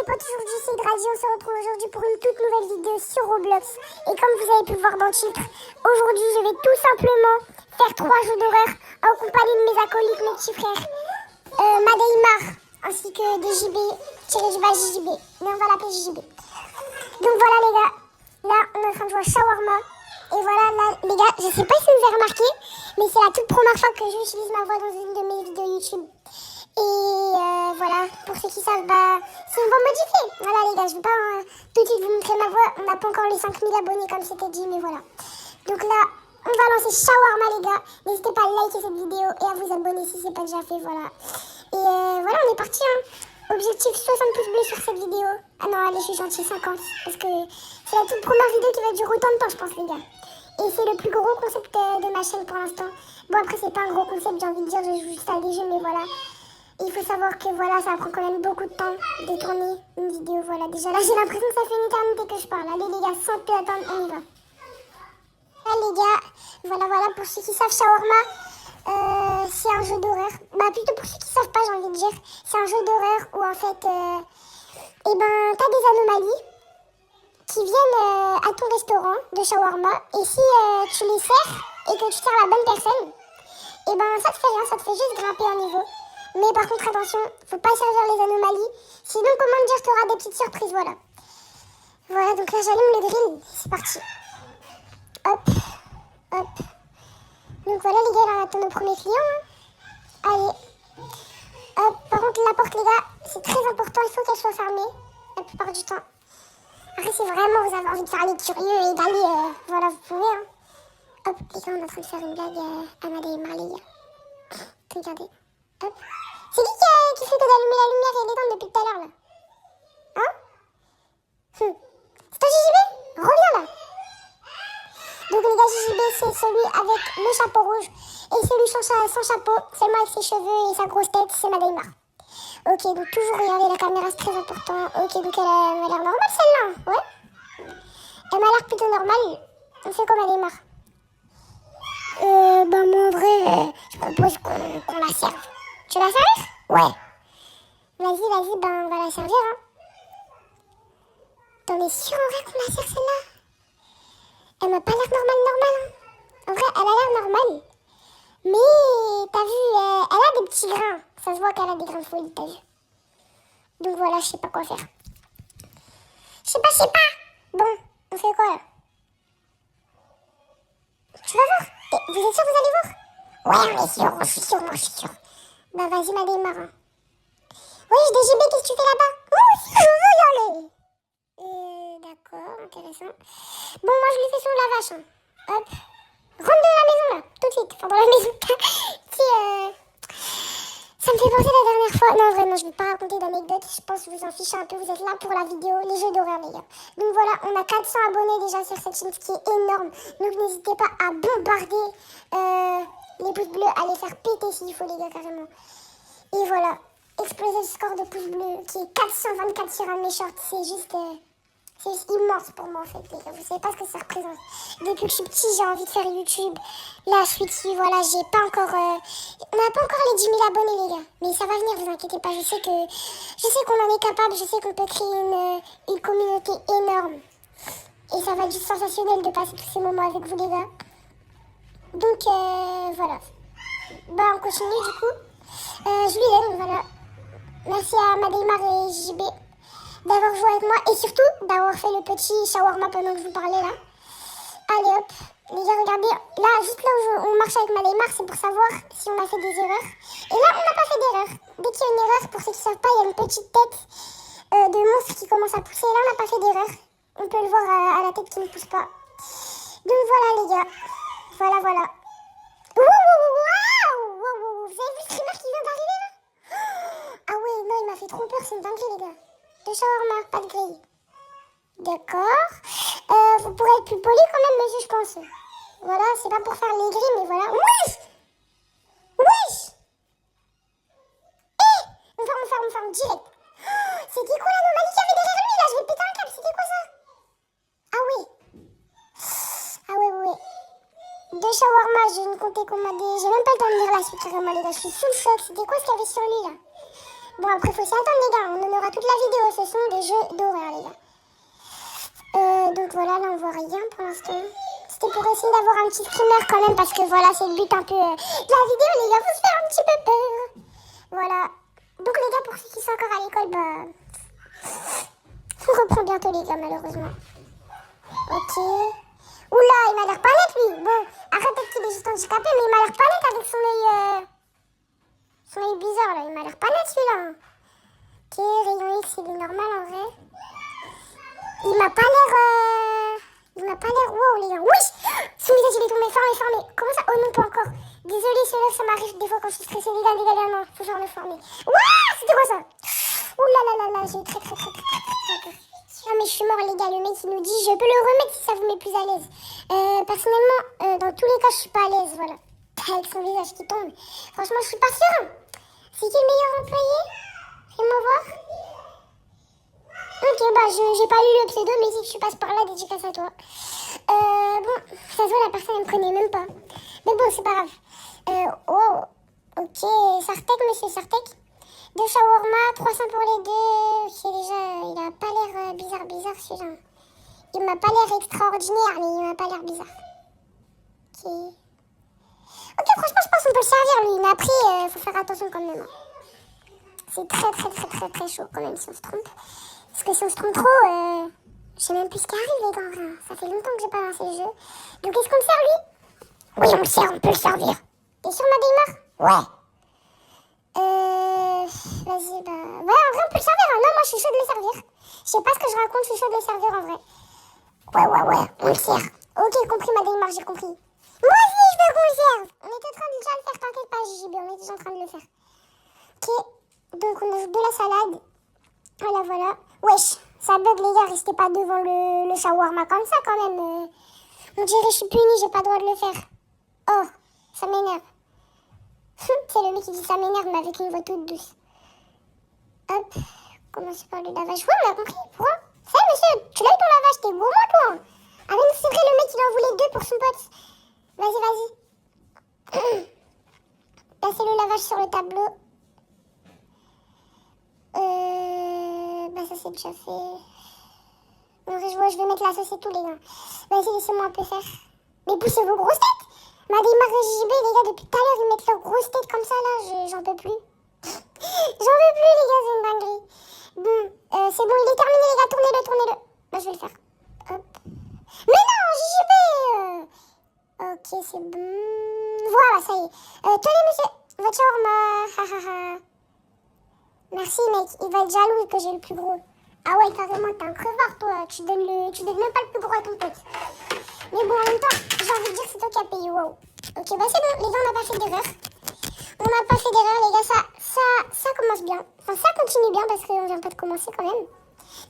potes, aujourd'hui c'est Dradi, on se retrouve aujourd'hui pour une toute nouvelle vidéo sur Roblox. Et comme vous avez pu le voir dans le titre, aujourd'hui je vais tout simplement faire 3 jeux d'horreur en compagnie de mes acolytes, mes petits frères, Madeimar, ainsi que des JB, tiré du bas JB, mais on va l'appeler JB. Donc voilà les gars, là on est en train de jouer à Shawarma. Et voilà là les gars, je sais pas si vous avez remarqué, mais c'est la toute première fois que j'utilise ma voix dans une de mes vidéos YouTube. Et voilà, pour ceux qui savent, c'est une voix modifiée. Voilà les gars, je vais pas tout de suite vous montrer ma voix. On n'a pas encore les 5000 abonnés comme c'était dit, mais voilà. Donc là, on va lancer Shawarma les gars. N'hésitez pas à liker cette vidéo et à vous abonner si c'est pas déjà fait, voilà. Et voilà, on est parti hein. Objectif 60 pouces bleus sur cette vidéo. Ah non, allez, je suis gentille, 50. Parce que c'est la toute première vidéo qui va durer autant de temps, je pense les gars. Et c'est le plus gros concept de ma chaîne pour l'instant. Bon après, c'est pas un gros concept, j'ai envie de dire, je joue juste à des jeux, mais voilà. Il faut savoir que voilà, ça prend quand même beaucoup de temps de tourner une vidéo. Voilà, déjà là, j'ai l'impression que ça fait une éternité que je parle. Allez les gars, sans plus attendre, on y va. Là les gars, voilà, pour ceux qui savent, Shawarma, c'est un jeu d'horreur. Plutôt pour ceux qui savent pas, j'ai envie de dire. C'est un jeu d'horreur où en fait, t'as des anomalies qui viennent à ton restaurant de Shawarma. Et si tu les sers et que tu sers la bonne personne, ça te fait rien, ça te fait juste grimper en niveau. Mais par contre, attention, faut pas servir les anomalies. Sinon, comment dire, t'auras des petites surprises, voilà. Voilà, donc là, j'allume le grill. C'est parti. Hop, hop. Donc voilà, les gars, là, on attend nos premiers clients. Hein. Allez. Hop, par contre, la porte, les gars, c'est très important. Il faut qu'elle soit fermée la plupart du temps. Après, si vraiment vous avez envie de faire les curieux et d'aller, voilà, vous pouvez. Hein. Hop, les gars, on est en train de faire une blague à Madeimar, les gars. Regardez. Hop. C'est qui fait que d'allumer la lumière et l'éteindre depuis tout à l'heure là? Hein? C'est toi JJB? Reviens là! Donc les gars, JJB c'est celui avec le chapeau rouge. Et celui sans chapeau, c'est moi avec ses cheveux et sa grosse tête, c'est Madeimar. Ok, donc toujours regarder la caméra, c'est très important. Ok, donc elle a l'air normale celle-là, ouais? Elle m'a l'air plutôt normale. On fait comme Madeimar. Moi en vrai, je propose qu'on la serve. Tu vas servir? Ouais. Vas-y, on va la servir, hein. T'en es sûr en vrai qu'on la sert celle-là? Elle m'a pas l'air normale, hein. En vrai, elle a l'air normale. Mais, t'as vu, elle a des petits grains. Ça se voit qu'elle a des grains de folie, t'as vu. Donc voilà, je sais pas quoi faire. Je sais pas. Bon, on fait quoi là? Tu vas voir? Vous êtes sûr que vous allez voir? Ouais, on est sûr, je suis sûr. Vas-y, Madeimar. Oui, j'ai des JB, qu'est-ce que tu fais là-bas? Moi aussi, je veux y aller. D'accord, intéressant. Bon, moi, je lui fais son lavage. Hein. Hop. Rentre dans la maison, là. Tout de suite. Enfin, dans la maison. Ça me fait penser la dernière fois. Non, vraiment, je ne vais pas raconter d'anecdotes. Je pense que vous en fichez un peu. Vous êtes là pour la vidéo, les jeux d'horreur, les gars. Donc voilà, on a 400 abonnés déjà sur cette chaîne, ce qui est énorme. Donc n'hésitez pas à bombarder les pouces bleus, à les faire péter s'il faut, les gars, carrément. Et voilà. Exploser le score de pouces bleus qui est 424 sur un de mes shorts, c'est juste immense pour moi en fait les gars, vous savez pas ce que ça représente. Depuis que je suis petit j'ai envie de faire YouTube, là je suis dessus, voilà, j'ai pas encore, on n'a pas encore les 10 000 abonnés les gars, mais ça va venir, vous inquiétez pas, je sais qu'on en est capable, je sais qu'on peut créer une communauté énorme et ça va être juste sensationnel de passer tous ces moments avec vous les gars. Donc voilà, on continue du coup, je lui donne, voilà. Merci à Madeimar et JB d'avoir joué avec moi et surtout d'avoir fait le petit shawarma pendant que je vous parlais là. Allez hop, les gars regardez, là juste là où on marche avec Madeimar, c'est pour savoir si on a fait des erreurs. Et là on n'a pas fait d'erreur. Dès qu'il y a une erreur, pour ceux qui ne savent pas, il y a une petite tête de monstre qui commence à pousser. Là on n'a pas fait d'erreur. On peut le voir à la tête qui ne pousse pas. Donc voilà les gars, voilà. Waouh, vous avez vu le streamer qui vient d'arriver là? Ah ouais, non, il m'a fait trop peur, c'est une dinguerie, les gars. De shawarma, pas de grille. D'accord. Vous pourrez être plus poli quand même, monsieur, je pense. Voilà, c'est pas pour faire les grilles, mais voilà. Wesh! On ferme direct. C'était quoi l'anomalie qu'il y avait derrière lui, là? Je vais péter un câble, c'était quoi ça? Ah ouais. Deux shawarma, j'ai une comptée commandée. J'ai même pas le temps de lire la suite, carrément, les gars. Je suis sous le choc. C'était quoi ce qu'il y avait sur lui, là? Bon, après, faut s'y attendre, les gars. On en aura toute la vidéo. Ce sont des jeux d'horreur, les gars. Donc voilà, là, on voit rien pour l'instant. C'était pour essayer d'avoir un petit screamer quand même, parce que voilà, c'est le but un peu de la vidéo, les gars. Faut se faire un petit peu peur. Voilà. Donc, les gars, pour ceux qui sont encore à l'école, bah... on reprend bientôt, les gars, malheureusement. Ok. Oula, il m'a l'air pas net, lui. Bon, après, peut-être qu'il est juste handicapé, mais il m'a l'air pas net avec son œil... son œil bizarre, là. Il m'a l'air pas net, celui-là. Ok, rayon X, il est normal, en vrai. Il m'a pas l'air... Il m'a pas l'air... Wow, les gars. Oui! Son visage, il est tombé fermé. Comment ça? Oh non, pas encore. Désolé, c'est vrai que ça m'arrive des fois quand je suis stressée. Les gars, non. Faut genre le former. Ouah! C'était quoi ça? Ouh là là là là, j'ai très peur. Non mais je suis mort, les gars. Le mec, il nous dit, je peux le remettre si ça vous met plus à l'aise. Personnellement, dans tous les cas, je suis pas à l'aise, voilà. Avec son visage qui tombe. Franchement, je suis pas sûre. C'est qui le meilleur employé? Fais-moi voir. Ok, bah j'ai pas lu le pseudo, mais si tu passes par là, dédicace à toi. Bon, ça se voit, la personne, elle me connaît même pas. Mais bon, c'est pas grave. Oh, ok, Sartek, monsieur Sartek. 2 shawarma, 300 pour les deux. C'est déjà, il a pas l'air bizarre celui-là. Il m'a pas l'air extraordinaire, mais il m'a pas l'air bizarre. Ok. Ok, franchement, je pense qu'on peut le servir, lui. Mais après, faut faire attention quand même. C'est très chaud quand même si on se trompe. Parce que si on se trompe trop, je sais même plus ce qui arrive, les gars. Ça fait longtemps que j'ai pas lancé le jeu. Donc, est-ce qu'on le sert, lui? Oui, on le sert, on peut le servir. T'es sûr, ma Neymar? Ouais. Vas-y, bah... Ouais, en vrai, on peut le servir. Hein. Non, moi, je suis chaud de le servir. Je sais pas ce que je raconte, je suis chaud de le servir, en vrai. Ouais, on le sert. Ok, compris, ma Neymar, j'ai compris. Moi aussi, je veux qu'on le serve. On est en train de déjà le faire, t'inquiète pas, JJB, on est déjà en train de le faire. Ok, donc on ajoute de la salade. Voilà. Wesh, ça bug, les gars, restez pas devant le shawarma comme ça, quand même. On dirait je suis punie, j'ai pas le droit de le faire. Oh, ça m'énerve. C'est le mec qui dit ça m'énerve, mais avec une voix toute douce. Hop, commencer par le lavage. Ouais, on a compris, pourquoi? Ça, monsieur, tu l'as eu ton lavage, t'es gourmand, toi. Ah mais c'est vrai, le mec, il en voulait 2 pour son pote. Vas-y. Passez le lavage sur le tableau. Bah ça c'est déjà fait. En vrai, je vais mettre la sauce et tout, les gars. Vas-y, laissez-moi un peu faire. Mais poussez vos grosses têtes. Ma démarre de JB, les gars, depuis tout à l'heure, ils mettent leurs grosses têtes comme ça, là. J'en peux plus. J'en peux plus, les gars, c'est une dinguerie. Bon, c'est bon, il est terminé, les gars. Tournez-le. Bah, je vais le faire. Hop. Mais non, JB. Ok, c'est bon. Voilà, ça y est. Tenez, monsieur. Votre shawarma. Merci, mec. Il va être jaloux que j'ai le plus gros. Ah ouais, carrément, t'es un crevard, toi. Tu donnes même pas le plus gros à ton pote. Mais bon, en même temps, j'ai envie de dire que c'est toi qui as payé. Wow. Ok, bah c'est bon. Les gars, on n'a pas fait d'erreur. Les gars. Ça commence bien. Enfin, ça continue bien parce qu'on vient pas de commencer quand même.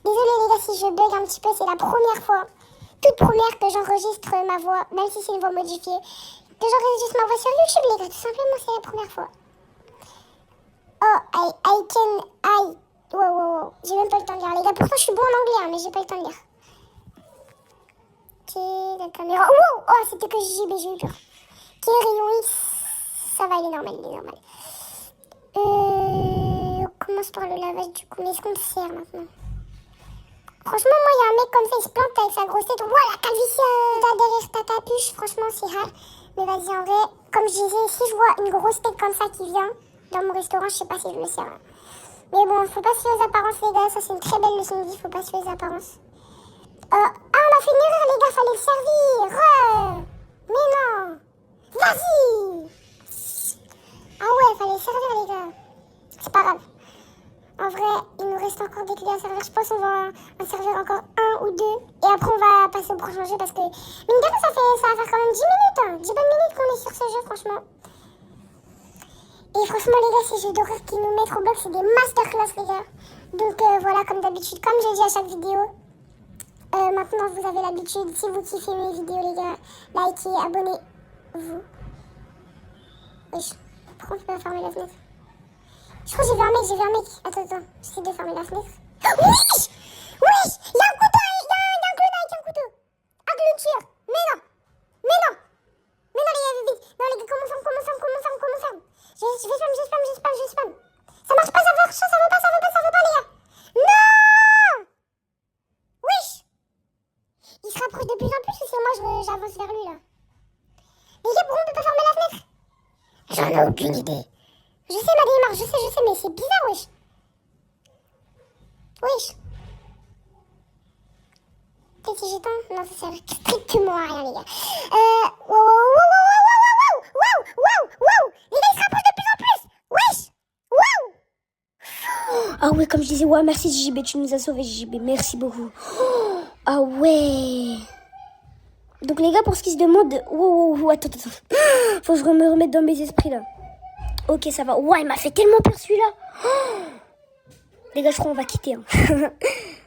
Désolé, les gars, si je bug un petit peu. C'est la première fois, toute première, que j'enregistre ma voix, même si c'est une voix modifiée. Que j'enregistre ma voix sur YouTube, les gars. Tout simplement, c'est la première fois. Oh, Wow. J'ai même pas le temps de lire, les gars. Pourtant, je suis bon en anglais, hein, mais j'ai pas le temps de lire. Ok, la caméra. Wow! Oh, c'était que JB, j'ai eu peur. Ok, rayon X. Ça va, il est normal. On commence par le lavage, du coup. Mais est-ce qu'on le sert maintenant? Franchement, moi, il y a un mec comme ça, il se plante avec sa grosse tête. Ouah, la calvitie derrière ta capuche. Franchement, c'est rare. Mais vas-y, en vrai, comme je disais, si je vois une grosse tête comme ça qui vient dans mon restaurant, je sais pas si je le sers. Mais bon, faut pas se fier aux apparences, les gars. Ça, c'est une très belle leçon de vie. Faut pas se fier aux apparences. On a fait une erreur, les gars. Fallait le servir. Mais non. Vas-y. Ah ouais, fallait le servir, les gars. C'est pas grave. En vrai, il nous reste encore des clients à servir. Je pense qu'on va en servir encore 1 ou 2. Et après, on va passer au prochain jeu parce que... Mine de rien, ça va faire quand même 10 minutes. Hein. 10 bonnes minutes qu'on est sur ce jeu, franchement. Et franchement, les gars, ces jeux d'horreur qui nous mettent Roblox, c'est des masterclass, les gars. Donc voilà, comme d'habitude, comme je dis à chaque vidéo, maintenant vous avez l'habitude, si vous kiffez mes vidéos, les gars, likez, abonnez-vous. Wesh, pourquoi on peut pas fermer la fenêtre? Je crois que j'ai vu un mec. Attends, j'essaie de fermer la fenêtre. Wesh, il y a un couteau, il y a un clown avec un couteau. Un clown tueur. Mais non, les gars, vite. Non, les gars, comment on ferme? Je spam. Ça marche pas, ça marche pas. rapproche de plus en plus ou c'est moi j'avance vers lui là? Les gars, pourquoi on peut pas fermer la fenêtre? J'en ai aucune idée. Je sais, ma démarche, je sais, mais c'est bizarre, wesh. Wesh. Peut-être si j'éteins? Non, ça sert strictement à rien, les gars. Wow. Les gars, ils se rapprochent de plus en plus. Wesh. Wow. Ah ouais, comme je disais, ouais, merci JJB, tu nous as sauvés JJB, merci beaucoup. Ah ouais. Donc les gars, pour ce qui se demande... Wow, attends. Faut que je me remette dans mes esprits là. Ok, ça va. Ouais, il m'a fait tellement peur celui-là. Les gars, je crois qu'on va quitter. Hein.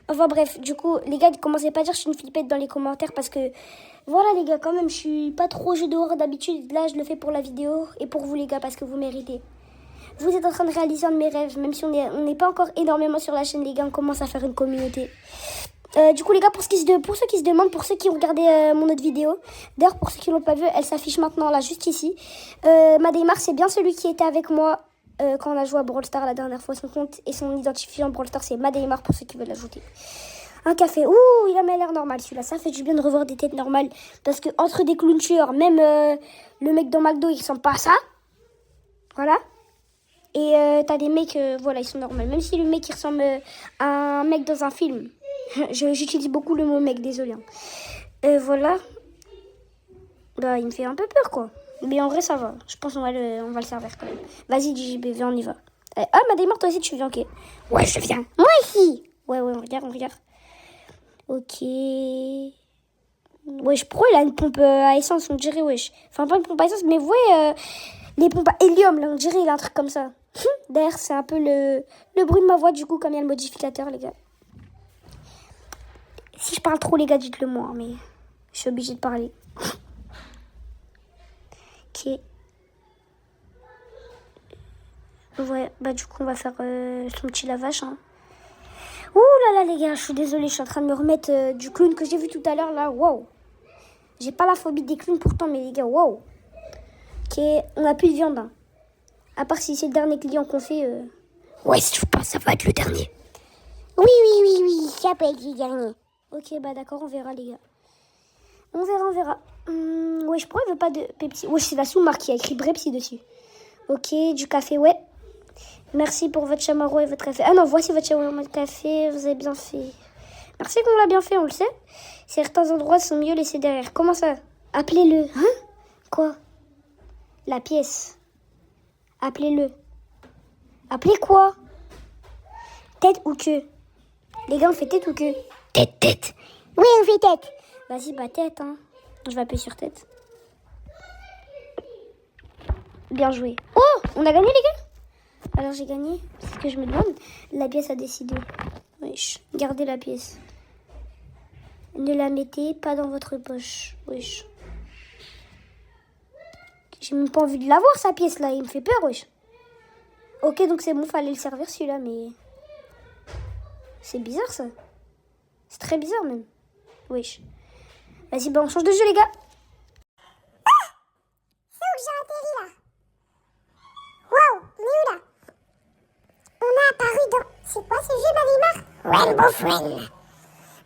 Enfin bref, du coup, les gars, commencez pas à dire que je suis une flippette dans les commentaires parce que... Voilà les gars, quand même, je suis pas trop jeu d'horreur d'habitude. Là, je le fais pour la vidéo et pour vous les gars parce que vous méritez. Vous êtes en train de réaliser un de mes rêves, même si on n'est pas encore énormément sur la chaîne les gars, on commence à faire une communauté. Du coup les gars, pour ceux qui se demandent, pour ceux qui ont regardé mon autre vidéo, d'ailleurs pour ceux qui l'ont pas vu, elle s'affiche maintenant là juste ici. Madeimar, c'est bien celui qui était avec moi quand on a joué à Brawl Stars la dernière fois. Son compte et son identifiant Brawl Stars c'est Madeimar pour ceux qui veulent l'ajouter. Un café, ouh, il a l'air normal celui-là, ça fait du bien de revoir des têtes normales. Parce que entre des clowns tueurs, même le mec dans McDo il ressemble pas à ça. Voilà. Et t'as des mecs, voilà, ils sont normaux. Même si le mec il ressemble à un mec dans un film. J'utilise beaucoup le mot mec, désolé. Voilà. Bah, il me fait un peu peur, quoi. Mais en vrai, ça va. Je pense qu'on va le servir quand même. Vas-y, JJB, viens, on y va. Ah, Madeimar, toi aussi, tu viens, ok. Ouais, je viens. Moi aussi. Ouais, on regarde. Ok. Wesh, pourquoi il a une pompe à essence, on dirait, wesh. Enfin, pas une pompe à essence, mais vous voyez, les pompes à hélium, là, on dirait, il a un truc comme ça. D'ailleurs, c'est un peu le bruit de ma voix, du coup, comme il y a le modificateur, les gars. Si je parle trop, les gars, dites-le moi, hein, mais je suis obligée de parler. Ok. Ouais, bah du coup, on va faire son petit lavage. Hein. Ouh là là, les gars, je suis désolée, je suis en train de me remettre du clown que j'ai vu tout à l'heure, là. Wow. J'ai pas la phobie des clowns pourtant, mais les gars, wow. Ok, on a plus de viande. Hein. À part si c'est le dernier client qu'on fait. Ouais, si tu penses, ça va être le dernier. Oui, ça peut être le dernier. Ok, bah d'accord, on verra, les gars. On verra. Wesh, pourquoi il veut pas de Pepsi? Wesh, c'est la sous-marque qui a écrit Brepsi dessus. Ok, du café, ouais. Merci pour votre chamarro et votre café. Ah non, voici votre chamarro et votre café, vous avez bien fait. Merci qu'on l'a bien fait, on le sait. Certains endroits sont mieux laissés derrière. Comment ça? Appelez-le. Hein? Quoi? La pièce. Appelez-le. Appelez quoi? Tête ou queue? Les gars, on fait tête ou queue? Tête. Oui, on fait tête. Vas-y, bah tête, hein. Je vais appuyer sur tête. Bien joué. Oh, on a gagné, les gars? Alors, j'ai gagné. C'est ce que je me demande. La pièce a décidé. Wesh, gardez la pièce. Ne la mettez pas dans votre poche. Wesh. J'ai même pas envie de la voir, sa pièce, là. Il me fait peur, wesh. Ok, donc c'est bon, fallait le servir, celui-là, mais... C'est bizarre, ça. C'est très bizarre, même. Wesh. Vas-y, bah on change de jeu, les gars. C'est où que j'ai atterri, là? Waouh, on est où, là? On a apparu dans... C'est quoi ce jeu, Madeimar? Rainbow Friend.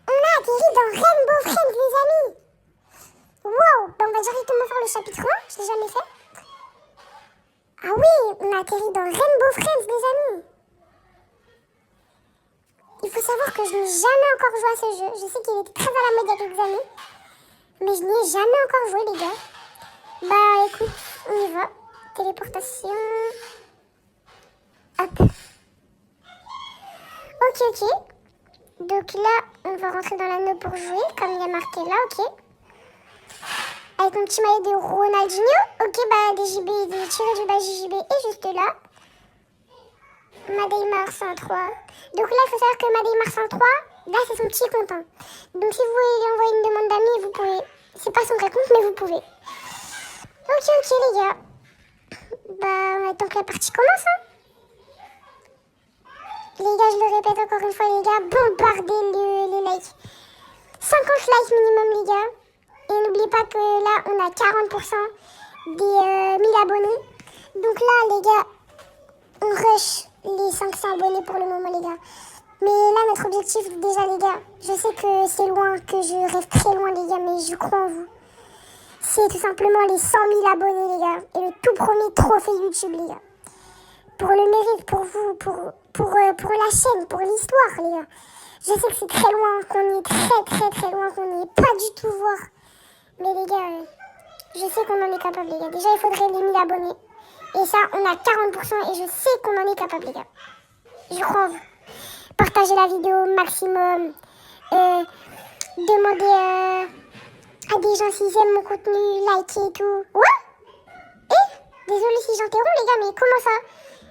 On a atterri dans Rainbow Friends, les amis. Wow, bah on va directement faire le chapitre 1, je l'ai jamais fait. Ah oui, on a atterri dans Rainbow Friends, les amis. Il faut savoir que je n'ai jamais encore joué à ce jeu. Je sais qu'il était très à la mode il y a quelques années. Mais je n'y ai jamais encore joué, les gars. Bah écoute, on y va. Téléportation. Hop. Ok. Donc là, on va rentrer dans l'anneau pour jouer, comme il y a marqué là, ok. Avec mon petit maillot de Ronaldinho. Ok, bah DJB, tiré du bas JJB est juste là. Madeimar 103. Donc là, il faut savoir que Madeimar 103, là, c'est son petit compte. Hein. Donc si vous voulez lui envoyer une demande d'amis, vous pouvez. C'est pas son vrai compte, mais vous pouvez. Ok, les gars. Bah, on attend que la partie commence. Hein. Les gars, je le répète encore une fois, les gars, bombardez les likes. 50 likes minimum, les gars. Et n'oubliez pas que là, on a 40% des 1000 abonnés. Donc là, les gars, on rush les 500 abonnés pour le moment, les gars. Mais là, notre objectif, déjà, les gars, je sais que c'est loin, que je rêve très loin, les gars, mais je crois en vous. C'est tout simplement les 100 000 abonnés, les gars. Et le tout premier trophée YouTube, les gars. Pour le mérite, pour vous, pour la chaîne, pour l'histoire, les gars. Je sais que c'est très loin, qu'on est très loin, qu'on n'y est pas du tout voir. Mais les gars, je sais qu'on en est capable, les gars. Déjà, il faudrait les 1000 abonnés. Et ça, on a 40% et je sais qu'on en est capable, les gars. Je crois en vous. Partagez la vidéo maximum. Demandez à des gens s'ils aiment mon contenu, likez et tout. Ouais. Désolée si j'interromps, les gars, mais comment ça?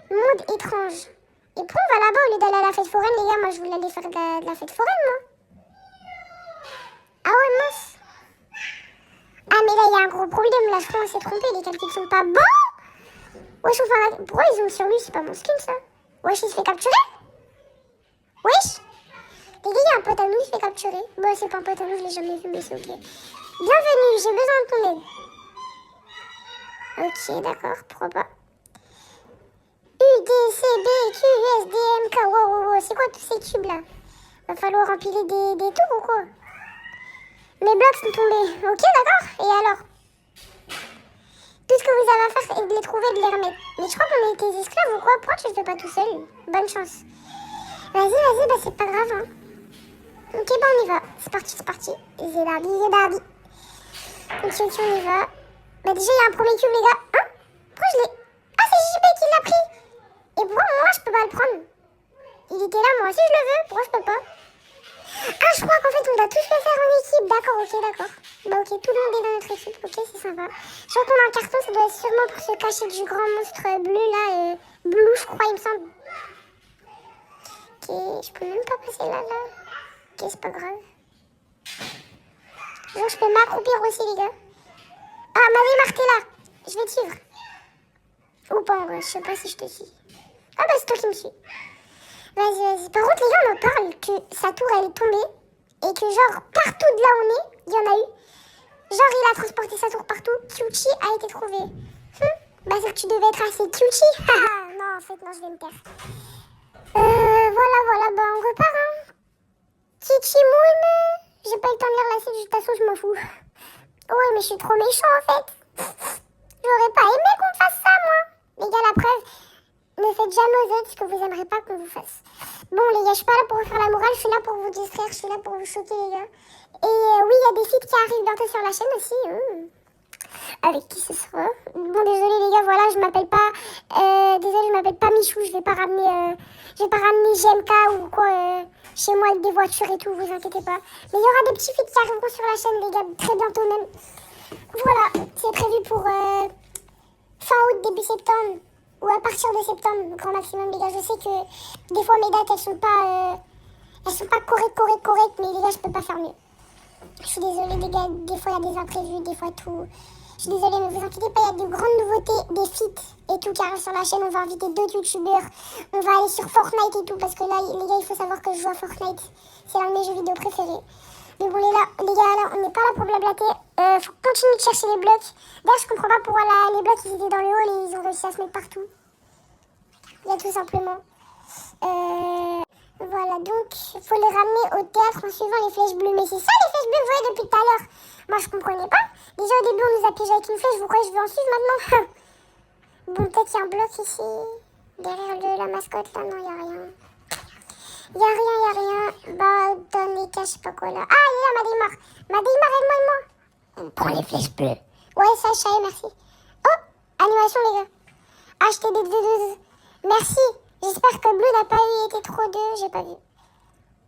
Monde étrange. Et pourquoi on va là-bas au lieu d'aller à la fête foraine, les gars? Moi, je voulais aller faire de la fête foraine, moi. Ah ouais, mince. Ah, mais là, il y a un gros problème. Là, je crois qu'on s'est trompé. Les calculs sont pas bons. Wesh, enfin, pourquoi ils ont sur lui? C'est pas mon skin, ça. Wesh, il se fait capturer. Wesh. Les gars, il y a un pote à nous, il se fait capturer. Bon, c'est pas un pote à nous, je l'ai jamais vu, mais c'est ok. Bienvenue, j'ai besoin de ton aide. Ok, d'accord, pourquoi pas. U, D, C, B, Q, S, D, M, K, wow, c'est quoi tous ces tubes là? Va falloir empiler des tours ou quoi? Mes blocs sont tombés, ok d'accord? Et alors? Tout ce que vous avez à faire c'est de les trouver et de les remettre. Mais je crois qu'on a été esclaves ou quoi? Pourquoi tu le fais pas tout seul? Bonne chance. Vas-y, bah c'est pas grave hein. Ok, bah on y va. C'est parti. Zédardi. Ok, on y va. Bah déjà, il y a un premier cube, les gars. Hein? Pourquoi je l'ai... Ah, c'est JB qui l'a pris. Et pourquoi moi, je peux pas le prendre? Il était là, moi aussi, je le veux. Pourquoi je peux pas? Ah, je crois qu'en fait, on doit tous le faire en équipe. D'accord, ok, d'accord. Bah ok, tout le monde est dans notre équipe. Ok, c'est sympa. Je crois qu'on a un carton, ça doit être sûrement pour se cacher du grand monstre bleu, là. Blue, je crois, il me semble. Ok, je peux même pas passer là. Ok, c'est pas grave. Donc, je peux m'accroupir aussi, les gars. Ah, Marie-Marthe est là. Je vais te suivre. Ou pas, en vrai. Je sais pas si je te suis. Ah bah, c'est toi qui me suis. Vas-y. Par contre, les gars, on en parle que sa tour, elle est tombée. Et que, genre, partout de là où on est, il y en a eu. Genre, il a transporté sa tour partout. Kyuchi a été trouvé. Bah, c'est que tu devais être assez Kyuchi. Non, en fait, non, je vais me taire. Voilà, bah, on repart, hein. Kichimoun. J'ai pas eu le temps de lire la suite, de toute façon, je m'en fous. Ouais, mais je suis trop méchant, en fait. J'aurais pas aimé qu'on me fasse ça, moi. Les gars, la preuve, ne faites jamais aux autres ce que vous aimerez pas qu'on vous fasse. Bon, les gars, je suis pas là pour vous faire la morale, je suis là pour vous distraire, je suis là pour vous choquer, les gars. Et oui, il y a des feats qui arrivent bientôt sur la chaîne aussi. Avec qui ce sera? Bon, désolé, les gars, voilà, je m'appelle pas... désolé, je m'appelle pas Michou, je vais pas ramener GMK ou quoi chez moi avec des voitures et tout, vous inquiétez pas. Mais il y aura des petits feats qui arriveront sur la chaîne, les gars, très bientôt même. Voilà, c'est prévu pour fin août, début septembre, ou à partir de septembre, grand maximum, les gars. Je sais que des fois mes dates, elles sont pas correctes, mais les gars, je peux pas faire mieux. Je suis désolée, les gars, des fois il y a des imprévus, des fois tout. Je suis désolée, mais vous inquiétez pas, il y a de grandes nouveautés, des feats et tout qui arrivent sur la chaîne. On va inviter d'autres youtubeurs, on va aller sur Fortnite et tout, parce que là, les gars, il faut savoir que je joue à Fortnite. C'est l'un de mes jeux vidéo préférés. Mais bon, les gars, là, on n'est pas là pour blablater. Faut continuer de chercher les blocs. D'ailleurs, je comprends pas pourquoi les blocs, ils étaient dans le hall et ils ont réussi à se mettre partout. Il y a tout simplement. Voilà, donc, il faut les ramener au théâtre en suivant les flèches bleues. Mais c'est ça, les flèches bleues, vous voyez, depuis tout à l'heure. Moi, je comprenais pas. Déjà, au début, on nous a piégé avec une flèche. Vous croyez que je vais en suivre maintenant? Bon, peut-être qu'il y a un bloc ici. Derrière la mascotte, là, non, il n'y a rien. Il n'y a rien. Bah, dans les cas, je sais pas quoi, là. Ah, il est là, Madeimar. Madeimar, aide-moi. Prends les flèches bleues. Ouais, ça, je savais, merci. Oh, animation, les gars. Acheter des 2. Merci. J'espère que Blue n'a pas été trop 2, j'ai pas vu.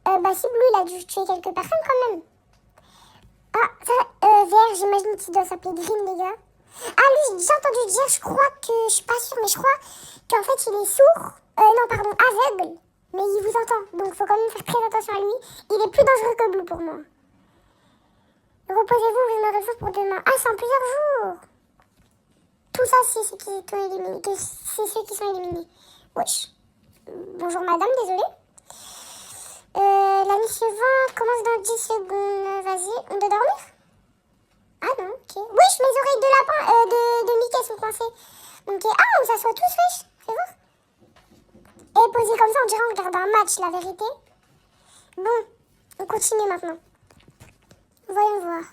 Bah si, Blue, il a dû tuer quelques personnes quand même. Ah, ça, vert, j'imagine qu'il doit s'appeler Green, les gars. Ah, lui, j'ai entendu dire, je crois que, je suis pas sûre, mais je crois qu'en fait, il est sourd. Non, pardon, aveugle. Mais il vous entend, donc faut quand même faire très attention à lui. Il est plus dangereux que Blue pour moi. Reposez-vous, vous en aurez chose pour demain. Ah, c'est en plusieurs jours. Tout ça, c'est ceux qui sont éliminés. C'est ceux qui sont éliminés. Wesh. Bonjour madame, désolée. La nuit suivante commence dans 10 secondes. Vas-y, on doit dormir? Ah non, ok. Wesh, mes oreilles de lapin, de Mickey sont coincées. Ok, ah, on s'assoit tous, wesh. Fais voir. Et posé comme ça, on dirait on regarde un match, la vérité. Bon, on continue maintenant. Voyons voir.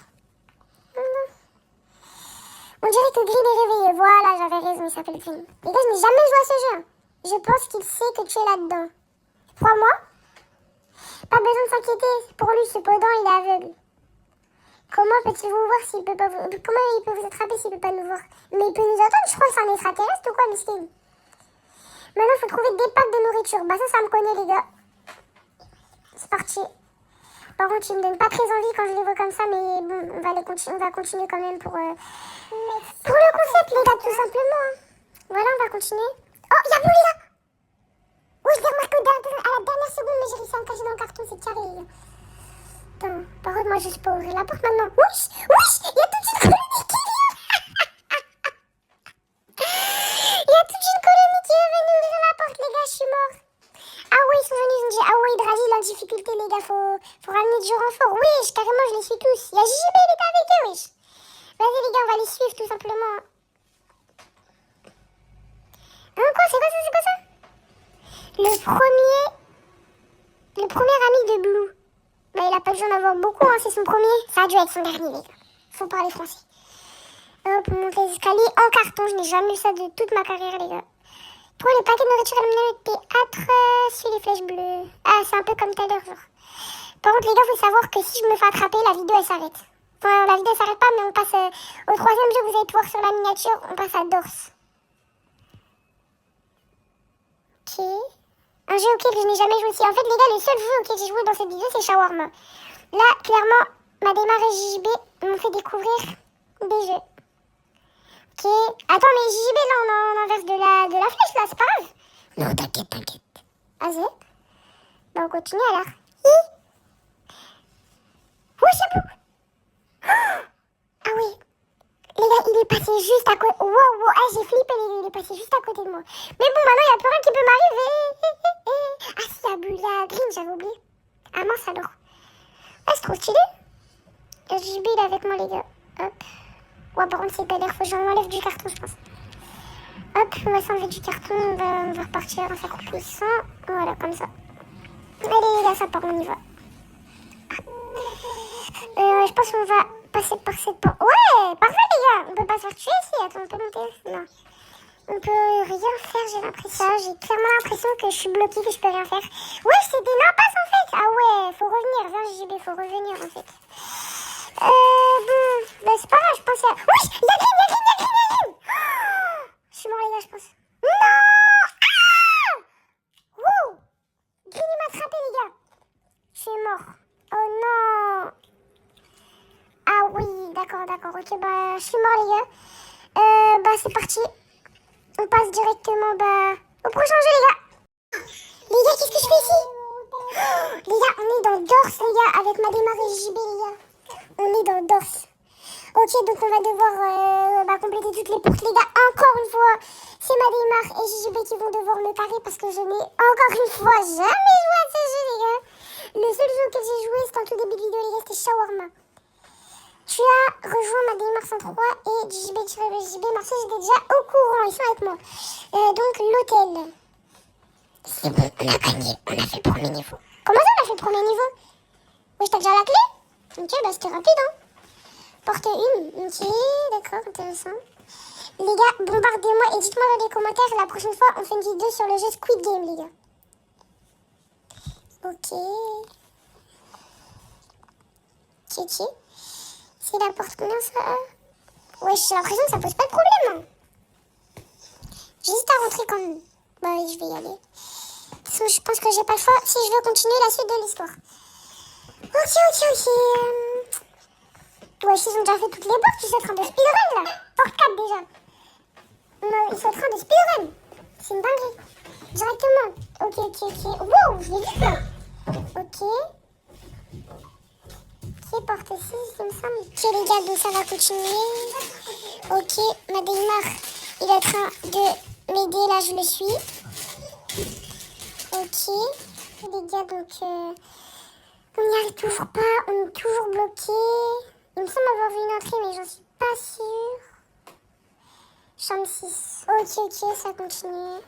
On dirait que Green est réveillé. Voilà, j'avais raison, il s'appelle Green. Les gars, je n'ai jamais joué à ce jeu. Je pense qu'il sait que tu es là-dedans. Crois-moi. Pas besoin de s'inquiéter. Pour lui, cependant, il est aveugle. Comment peut-il vous voir s'il peut pas vous... Comment il peut vous attraper s'il peut pas nous voir? Mais il peut nous entendre, je crois que c'est un extraterrestre ou quoi, Miskin? Maintenant, il faut trouver des packs de nourriture. Bah ça me connaît, les gars. C'est parti. Par contre, ils me donnent pas très envie quand je les vois comme ça, mais bon, on va continuer quand même pour le concept, les gars, tout simplement. Hein. Voilà, on va continuer. Oh, il y a Blue, les gars. Oui, je l'ai remarqué à la dernière seconde, mais j'ai réussi à me cacher dans le carton, c'est carré, les gars. Attends, par contre, moi, je peux ouvrir la porte maintenant. Wesh, il y a toute une colonie qui vient. Il y a toute une colonie qui est venue ouvrir la porte, les gars, je suis mort. Ah ouais, ils sont venus, ils ont dit, ah ouais, Hydrasil en difficulté, les gars, faut ramener du renfort. Wesh, carrément, je les suis tous. Il y a JB, il est avec eux, wesh. Vas-y, les gars, on va les suivre, tout simplement. Hein, quoi, c'est quoi ça? Le premier ami de Blue. Bah, il a pas besoin d'en avoir beaucoup, hein, c'est son premier. Ça a dû être son dernier, les gars. Faut parler français. Hop, on monte les escaliers en carton. Je n'ai jamais eu ça de toute ma carrière, les gars. Trouver les paquets de nourriture à le théâtre sur les flèches bleues. Ah, c'est un peu comme tout à l'heure, genre. Par contre, les gars, faut savoir que si je me fais attraper, la vidéo, elle s'arrête. Enfin, la vidéo, elle s'arrête pas, mais on passe au troisième jeu. Vous allez pouvoir sur la miniature, on passe à Dors. Ok. Un jeu auquel je n'ai jamais joué aussi. En fait, les gars, le seul jeu auquel j'ai joué dans cette vidéo, c'est Shawarma. Là, clairement, Madémar et JJB m'ont fait découvrir des jeux. Ok. Attends, mais JJB, là, on inverse de la flèche, là, c'est pas grave. Non, t'inquiète. Vas-y. Bah, on continue alors. Oui, c'est bon. Ah oui. Les gars, il est passé juste à côté. Wow, ah, j'ai flippé, les gars, il est passé juste à côté de moi. Mais bon, maintenant, il n'y a plus rien qui peut m'arriver. Ah, si, il y a Bula Green, j'avais oublié. Ah mince, alors. Ah, c'est trop stylé. JB, il est avec moi, les gars. Hop. Ouais, par contre, c'est galère, faut que j'en enlève du carton, je pense. Hop, on va s'enlever du carton, on va repartir, on va faire plus sang. Voilà, comme ça. Allez, les gars, ça part, on y va. Je pense qu'on va passer par cette porte. Ouais, parfait, les gars. On peut pas se faire tuer ici. Attends, on peut monter. Non. On peut rien faire, j'ai l'impression. J'ai clairement l'impression que je suis bloquée, que je peux rien faire. Ouais, c'est des impasses, en fait. Ah ouais, faut revenir. Viens, JB, faut revenir, en fait. Bon. Bah, c'est pas grave, je pense à... Oui, il y a Green. Je suis mort, les gars, je pense. Non. Ah. Wow. Green, il m'a attrapé, les gars. Je suis mort. Oh non. Ah oui, d'accord. Ok, bah, je suis mort, les gars. Bah, c'est parti. On passe directement, bah, au prochain jeu, les gars. Les gars, qu'est-ce que je fais ici? Les gars, on est dans Dors, les gars, avec Madémar et JB, les gars. On est dans Dors. Ok, donc on va devoir compléter toutes les portes, les gars. Encore une fois, c'est Madémar et JB qui vont devoir me parer parce que je n'ai encore une fois jamais joué à ce jeu, les gars. Le seul jeu auquel j'ai joué, c'était en tout début de vidéo, les gars, c'était Shawarma. Tu as rejoint Madémar 103 et JB Marseille, j'étais déjà au courant, ils sont avec moi. Donc l'hôtel. C'est bon, on a gagné. On a fait le premier niveau. Comment ça, on a fait le premier niveau? Oui, t'as déjà la clé? Ok, bah c'était rapide, hein. Porte 1. Ok, d'accord, intéressant. Les gars, bombardez-moi et dites-moi dans les commentaires, la prochaine fois, on fait une vidéo sur le jeu Squid Game, les gars. Ok. C'est la porte combien, ça? Ouais, j'ai l'impression que ça pose pas de problème, hein. Juste à rentrer quand même. Bah oui, je vais y aller. De toute façon, je pense que j'ai pas le choix si je veux continuer la suite de l'histoire. Ok. Ouais, ils ont déjà fait toutes les portes, ils sont en train de speedrun, là. Porte 4, déjà. Non, ils sont en train de speedrun. C'est une dinguerie. Directement. Ok. Wow, je l'ai vu, là. Ok, porte 6, il me semble. Ok, les gars, donc ça va continuer. Ok, Madémar, il est en train de m'aider, là, je le suis. Ok. Les gars, donc, on n'y arrive toujours pas, on est toujours bloqué. Il me semble avoir vu une entrée, mais j'en suis pas sûre. Chambre 6. Ok, ça continue.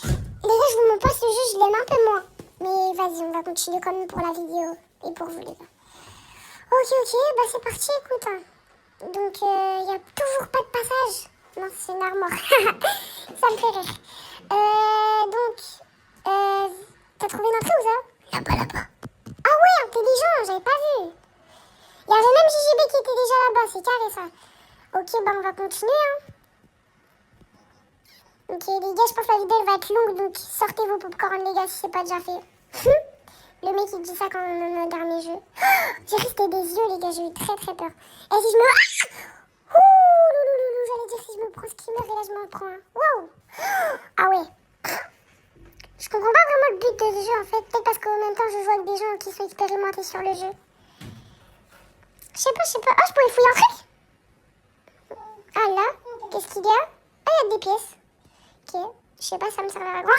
Les gars, je vous montre pas ce jeu, je l'aime un peu moins. Mais vas-y, on va continuer quand même pour la vidéo et pour vous les gars. Ok, bah c'est parti, écoute. Hein. Donc, il n'y a toujours pas de passage. Non, c'est une armoire. Ça me fait rire. T'as trouvé une entrée ou ça? Là-bas. Ah ouais, intelligent, j'avais pas vu. Il y avait même JJB qui était déjà là-bas, c'est carré ça. Ok, bah on va continuer. Hein. Ok, les gars, je pense que la vidéo elle va être longue, donc sortez vos popcorn, les gars, si c'est pas déjà fait. Le mec il dit ça quand on a le dernier jeu. J'ai resté des yeux, les gars, j'ai eu très peur. Et si je me. Ouh, louloulou, j'allais dire si je me prends skimmer et là je m'en prends un. Waouh! Ah ouais. Je comprends pas vraiment le but de ce jeu en fait. Peut-être parce qu'en même temps je joue avec des gens qui sont expérimentés sur le jeu. Je sais pas. Oh, je pouvais fouiller un truc? Ah là, qu'est-ce qu'il y a? Ah, il y a des pièces. Ok, je sais pas, ça me servira à grand.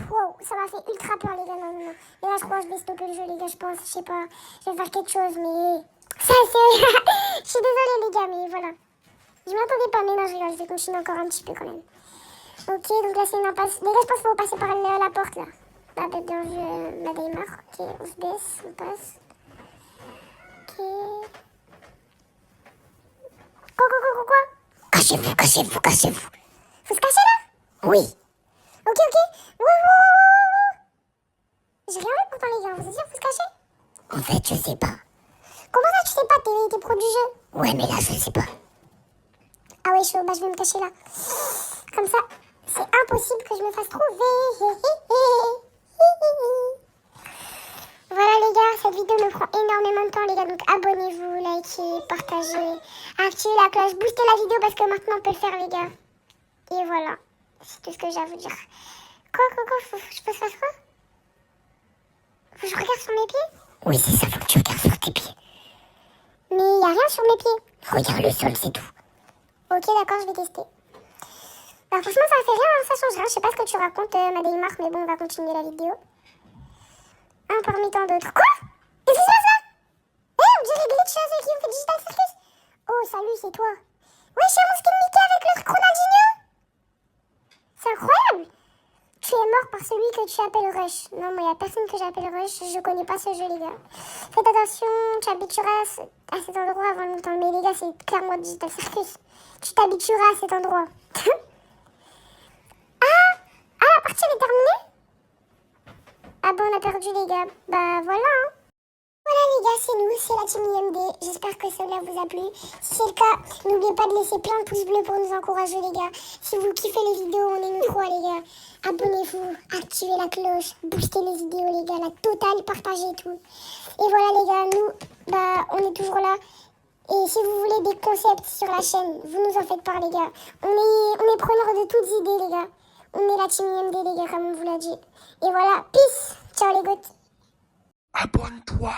Wow, ça m'a fait ultra peur les gars, non. Et là je crois que je vais stopper le jeu les gars, je pense, je sais pas, je vais faire quelque chose, mais... Ça c'est... Je suis désolée les gars, mais voilà. Je m'attendais pas, mais non, je vais continuer encore un petit peu quand même. Ok, donc là c'est une impasse. Les gars, je pense qu'il faut passer par la porte là. Ah bah bien vu, ma Daymar. Ok, on se baisse, on passe. Ok... Quoi? Cachez-vous. Faut se cacher là? Oui. Ok. Wow. J'ai rien vu pourtant les gars, vous êtes sûr, faut se cacher? En fait, je sais pas. Comment ça tu sais pas, t'es pro du jeu? Ouais, mais là, je sais pas. Ah ouais, chaud, bah je vais me cacher là. Comme ça, c'est impossible que je me fasse trouver. Voilà les gars, cette vidéo me prend énormément de temps les gars, donc abonnez-vous, likez, partagez, activez la cloche, boostez la vidéo parce que maintenant on peut le faire les gars. Et voilà, c'est tout ce que j'ai à vous dire. Quoi, je peux faire quoi? Faut que je regarde sur mes pieds? Oui, c'est ça, faut que tu regardes sur tes pieds. Mais y a rien sur mes pieds. Regarde le sol, c'est tout. Ok, d'accord, je vais tester. Bah franchement ça fait rien, hein, ça change rien, je sais pas ce que tu racontes ma Daymar, mais bon on va continuer la vidéo. Un parmi tant d'autres. Quoi? Qu'est-ce qui se passe là? On dirait Glitch, celui qui me fait Digital Circus. Oh, salut, c'est toi. Oui, c'est mon skin Mickey avec le Ronaldinho. C'est incroyable. Tu es mort par celui que tu appelles Rush. Non, moi, il n'y a personne que j'appelle Rush. Je connais pas ce jeu, les gars. Faites attention, tu habitueras à cet endroit avant longtemps. Mais les gars, c'est clairement Digital Circus. Tu t'habitueras à cet endroit. La partie est terminée? Ah bon, on a perdu les gars. Bah voilà. Hein. Voilà les gars, c'est nous, c'est la team IMD. J'espère que cela vous a plu. Si c'est le cas, n'oubliez pas de laisser plein de pouces bleus pour nous encourager les gars. Si vous kiffez les vidéos, on est nous trois les gars. Abonnez-vous, activez la cloche, boostez les vidéos les gars, la totale, partagez tout. Et voilà les gars, nous, on est toujours là. Et si vous voulez des concepts sur la chaîne, vous nous en faites part les gars. On est preneurs de toutes idées les gars. On est la team IMD les gars, comme on vous l'a dit. Et voilà, peace. Ciao les gouttes. Abonne-toi.